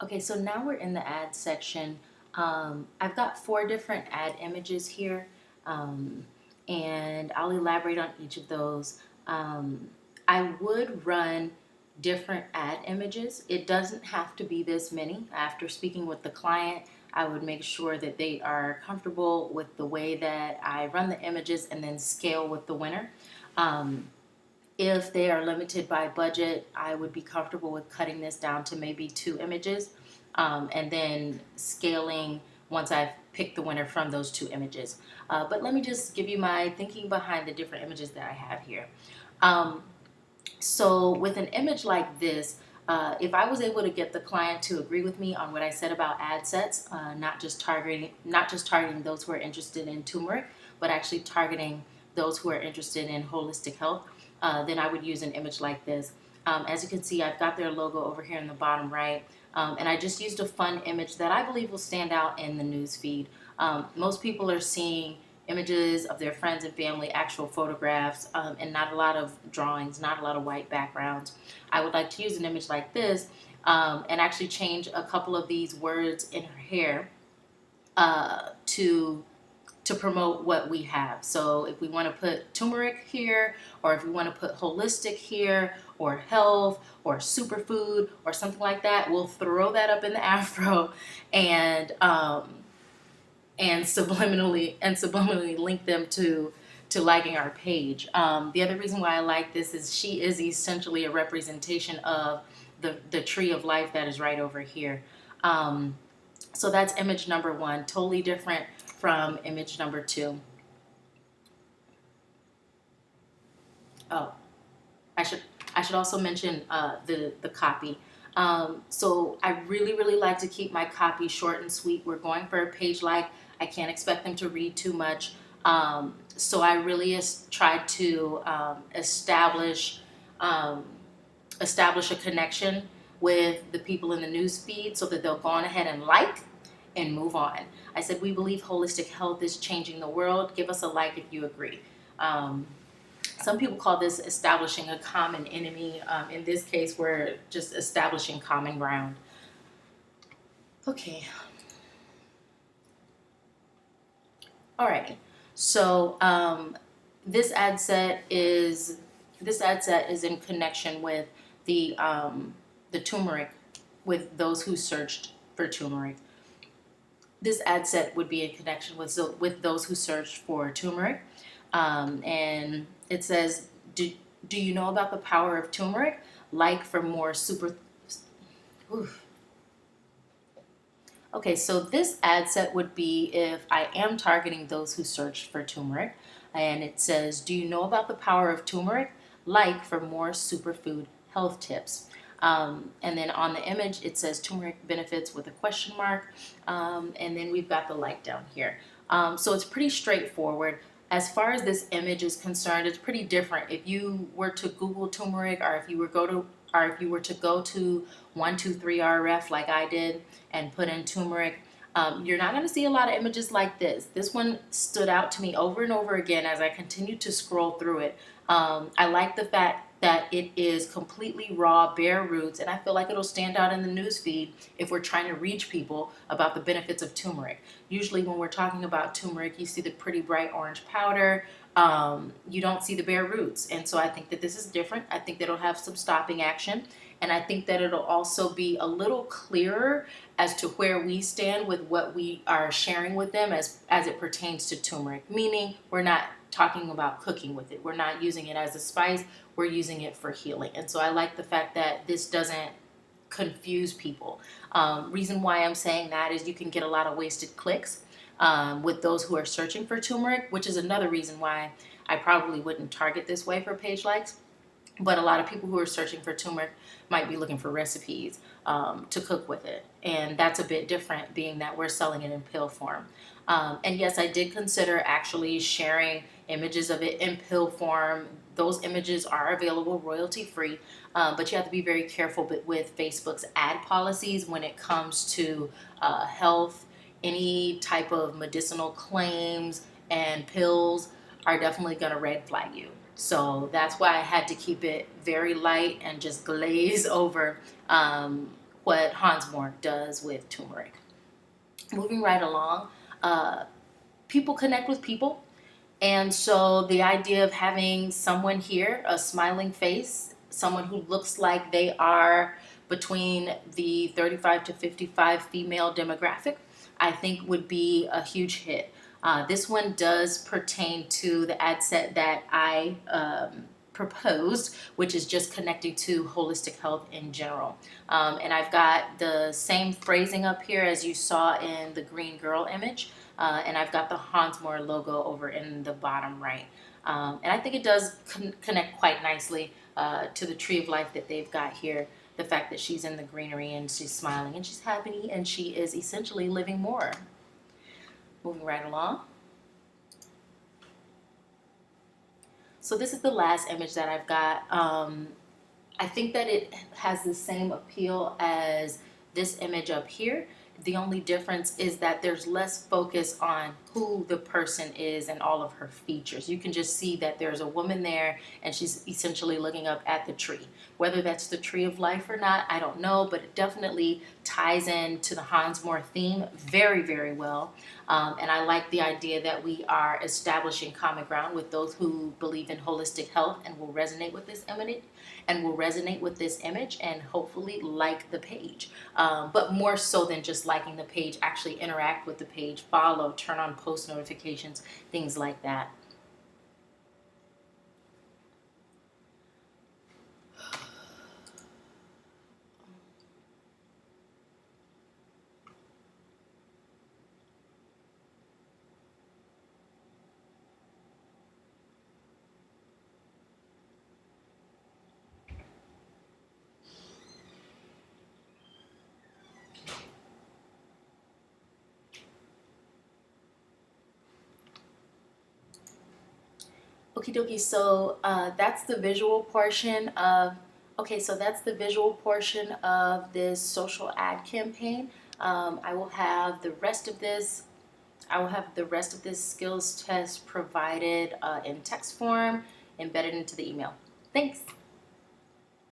Okay, so now we're in the ad section. I've got 4 different ad images here, um, and I'll elaborate on each of those. I would run different ad images. It doesn't have to be this many. After speaking with the client, I would make sure that they are comfortable with the way that I run the images and then scale with the winner. Um, if they are limited by budget, I would be comfortable with cutting this down to maybe 2 images, and then scaling once I've picked the winner from those 2 images. But let me just give you my thinking behind the different images that I have here. Um, so with an image like this, if I was able to get the client to agree with me on what I said about ad sets, not just targeting those who are interested in turmeric, but actually targeting those who are interested in holistic health, then I would use an image like this. As you can see, I've got their logo over here in the bottom right, and I just used a fun image that I believe will stand out in the news feed. Most people are seeing images of their friends and family, actual photographs, and not a lot of drawings, not a lot of white backgrounds. I would like to use an image like this, and actually change a couple of these words in her hair to promote what we have. So if we want to put turmeric here, or if we want to put holistic here, or health, or superfood, or something like that, we'll throw that up in the afro and subliminally link them to liking our page. The other reason why I like this is she is essentially a representation of the tree of life that is right over here. So that's image number 1, totally different from image number 2. Oh, I should I should also mention the copy. So I really like to keep my copy short and sweet. We're going for a page like. I can't expect them to read too much. So I really tried to um, establish a connection with the people in the news feed so that they'll go on ahead and like and move on. I said, we believe holistic health is changing the world. Give us a like if you agree. Um, some people call this establishing a common enemy. In this case, we're just establishing common ground. Okay. Alrighty. So this ad set is in connection with the turmeric, with those who searched for turmeric. This ad set would be in connection with those who searched for turmeric, and it says, "Do you know about the power of turmeric? Like for more super." Oof. Okay, so this ad set would be if I am targeting those who search for turmeric, and it says, "Do you know about the power of turmeric? Like for more superfood health tips." And then on the image, it says turmeric benefits with a question mark, and then we've got the like down here. So it's pretty straightforward. As far as this image is concerned, it's pretty different. If you were to Google turmeric, or if you were to go to 123RF like I did and put in turmeric, you're not going to see a lot of images like this. This one stood out to me over and over again as I continued to scroll through it. I like the fact that it is completely raw, bare roots, and I feel like it'll stand out in the newsfeed if we're trying to reach people about the benefits of turmeric. Usually when we're talking about turmeric, you see the pretty bright orange powder. You don't see the bare roots, and so I think that this is different. I think that it'll have some stopping action, and I think that it'll also be a little clearer as to where we stand with what we are sharing with them as it pertains to turmeric, meaning we're not talking about cooking with it. We're not using it as a spice. We're using it for healing. And so I like the fact that this doesn't confuse people. Reason why I'm saying that is you can get a lot of wasted clicks with those who are searching for turmeric, which is another reason why I probably wouldn't target this way for page likes. But a lot of people who are searching for turmeric might be looking for recipes to cook with it. And that's a bit different, being that we're selling it in pill form. And yes, I did consider actually sharing images of it in pill form. Those images are available royalty free, but you have to be very careful with Facebook's ad policies when it comes to health. Any type of medicinal claims and pills are definitely going to red flag you. So that's why I had to keep it very light and just glaze over what Hansmore does with turmeric. Moving right along, people connect with people. And so the idea of having someone here, a smiling face, someone who looks like they are between the 35 to 55 female demographic, I think would be a huge hit. This one does pertain to the ad set that I proposed, which is just connecting to holistic health in general. And I've got the same phrasing up here as you saw in the green girl image. And I've got the Hansmore logo over in the bottom right. And I think it does connect quite nicely to the tree of life that they've got here. The fact that she's in the greenery and she's smiling and she's happy and she is essentially living more. Moving right along. So this is the last image that I've got. I think that it has the same appeal as this image up here. The only difference is that there's less focus on who the person is and all of her features. You can just see that there's a woman there and she's essentially looking up at the tree. Whether that's the tree of life or not, I don't know, but it definitely ties in to the Hansmore theme very, very well. And I like the idea that we are establishing common ground with those who believe in holistic health and will resonate with this image and hopefully like the page. But more so than just liking the page, actually interact with the page, follow, turn on post notifications, things like that. Okie dokie, so that's the visual portion of, this social ad campaign. I will have the rest of this skills test provided in text form, embedded into the email. Thanks.